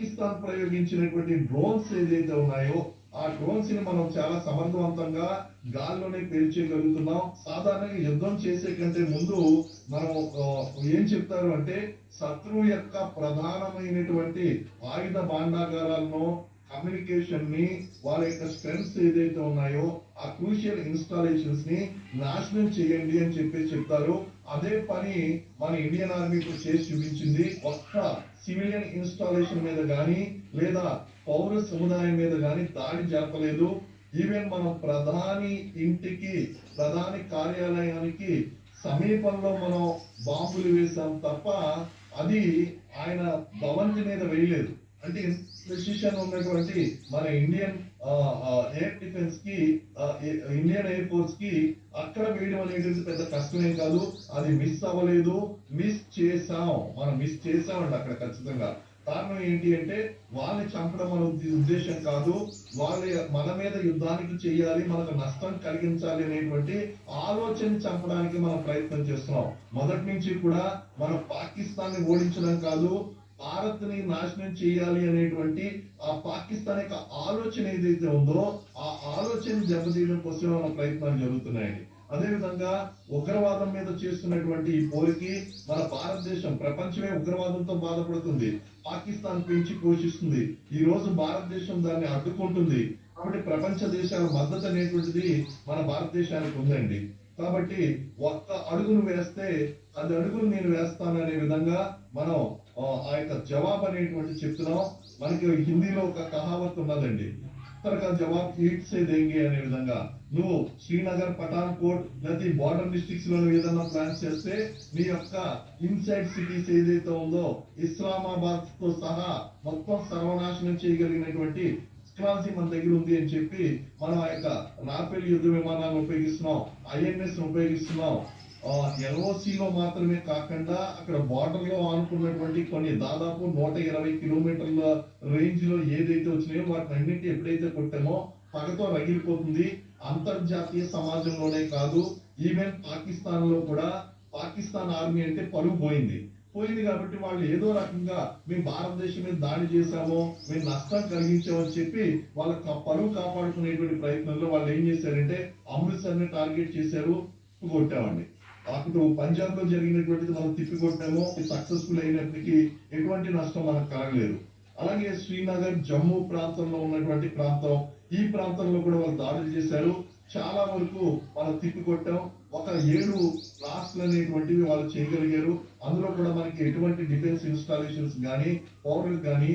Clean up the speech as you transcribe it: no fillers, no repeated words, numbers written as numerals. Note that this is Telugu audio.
పాకిస్తాన్ ప్రయోగించినటువంటి డ్రోన్స్ ఏదైతే ఉన్నాయో ఆ డ్రోన్స్ ని మనం చాలా సమర్థవంతంగా గాల్లోనే పేల్చేయగలుగుతున్నాం. సాధారణంగా యుద్ధం చేసే కంటే ముందు మనం ఏం చెప్తారు అంటే శత్రువు యొక్క ప్రధానమైనటువంటి ఆయుధ భాండాగారాలను, కమ్యూనికేషన్ ని, వాళ్ళ యొక్క స్ట్రెంగ్స్ ఏదైతే ఉన్నాయో ఆ క్రూషియల్ ఇన్స్టాలేషన్స్ ని నాశనం చేయండి అని చెప్తారు. అదే పని మన ఇండియన్ ఆర్మీ ఇప్పుడు చేసి చూపించింది. ఒక్క సివిలియన్ ఇన్స్టాలేషన్ మీద గాని లేదా పౌర సముదాయం మీద గాని దాడి జరపలేదు. ఈవెన్ మనం ప్రధాని ఇంటికి, ప్రధాని కార్యాలయానికి సమీపంలో మనం బాంబులు వేసాం తప్ప అది ఆయన భవంతి మీద వేయలేదు. అంటే ప్రెసిషన్ ఉన్నటువంటి మన ఇండియన్ ఎయిర్ డిఫెన్స్ కి, ఇండియన్ ఎయిర్ ఫోర్స్ కి అక్కడ వేయడం అనేది పెద్ద కష్టమేం కాదు. అది మిస్ అవ్వలేదు. మనం మిస్ చేసామండి అక్కడ ఖచ్చితంగా. కారణం ఏంటి అంటే వాళ్ళని చంపడం మన ఉద్దేశం కాదు. మన మీద యుద్ధానికి చేయాలి, మనకు నష్టం కలిగించాలి అనేటువంటి ఆలోచన చంపడానికి మనం ప్రయత్నం చేస్తున్నాం. మొదటి నుంచి కూడా మనం పాకిస్తాన్ ని ఓడించడం కాదు, భారత్ ని నాశనం చేయాలి అనేటువంటి ఆ పాకిస్తాన్ యొక్క ఆలోచన ఏదైతే ఉందో ఆ ఆలోచన దెబ్బతీయడం కోసం మన ప్రయత్నాలు జరుగుతున్నాయండి. అదేవిధంగా ఉగ్రవాదం మీద చేస్తున్నటువంటి ఈ పోరుకి మన భారతదేశం, ప్రపంచమే ఉగ్రవాదంతో బాధపడుతుంది. పాకిస్తాన్ పెంచి పోషిస్తుంది. ఈ రోజు భారతదేశం దాన్ని అడ్డుకుంటుంది. కాబట్టి ప్రపంచ దేశాల మద్దతు అనేటువంటిది మన భారతదేశానికి ఉందండి. కాబట్టి ఒక్క అడుగును వేస్తే 10 అడుగులు నేను వేస్తాను అనే విధంగా మనం ఆ యొక్క జవాబు అనేటువంటి చెప్తున్నాం. మనకి హిందీలో ఒక కహావత్ ఉన్నదండి, ఉత్తరగా జవాబ్ ఈట్ సే దేంగే అనే విధంగా. నువ్వు శ్రీనగర్, పఠాన్కోట్ లేదా బార్డర్ డిస్ట్రిక్ట్స్ లో ఏదైనా ప్లాన్ చేస్తే నీ యొక్క ఇన్సైడ్ సిటీస్ ఏదైతే ఉందో ఇస్లామాబాద్ తో సహా మొత్తం సర్వనాశనం చేయగలిగినటువంటి టెక్నాలజీ మన దగ్గర ఉంది అని చెప్పి మనం ఆ యొక్క రాఫెల్ యుద్ధ విమానాలను ఉపయోగిస్తున్నాం, ఐఎన్ఎస్ ఉపయోగిస్తున్నాం. LOC లో మాత్రమే కాకుండా అక్కడ బార్డర్ లో ఆనుకున్నటువంటి కొన్ని దాదాపు 120 కిలోమీటర్ల రేంజ్ లో ఏదైతే వచ్చినాయో వాటిని అన్నింటి ఎప్పుడైతే కొట్టామో పగతో రగిలిపోతుంది. అంతర్జాతీయ సమాజంలోనే కాదు, ఈవెన్ పాకిస్తాన్ లో కూడా పాకిస్తాన్ ఆర్మీ అంటే పరువు పోయింది కాబట్టి వాళ్ళు ఏదో రకంగా మేము భారతదేశం మీద దాడి చేశామో, మేము నష్టం కలిగించామని చెప్పి వాళ్ళ పరువు కాపాడుకునేటువంటి ప్రయత్నంలో వాళ్ళు ఏం చేశారంటే అమృత్సర్ ని టార్గెట్ చేశారు, కొట్టామండి. అప్పుడు పంజాబ్ లో జరిగినటువంటిది మనం తిప్పికొట్టాము, సక్సెస్ఫుల్ అయినప్పటికీ ఎటువంటి నష్టం మనకు కలగలేదు. అలాగే శ్రీనగర్, జమ్మూ ప్రాంతంలో ఉన్నటువంటి ప్రాంతం, ఈ ప్రాంతంలో కూడా వాళ్ళు దాడులు చేశారు. చాలా వరకు మనం తిప్పికొట్టాం. ఒక 7 బ్లాస్ట్లు అనేటువంటివి వాళ్ళు చేయగలిగారు. అందులో కూడా మనకి ఎటువంటి డిఫెన్స్ ఇన్స్టాలేషన్స్ గానీ, పౌరులు గానీ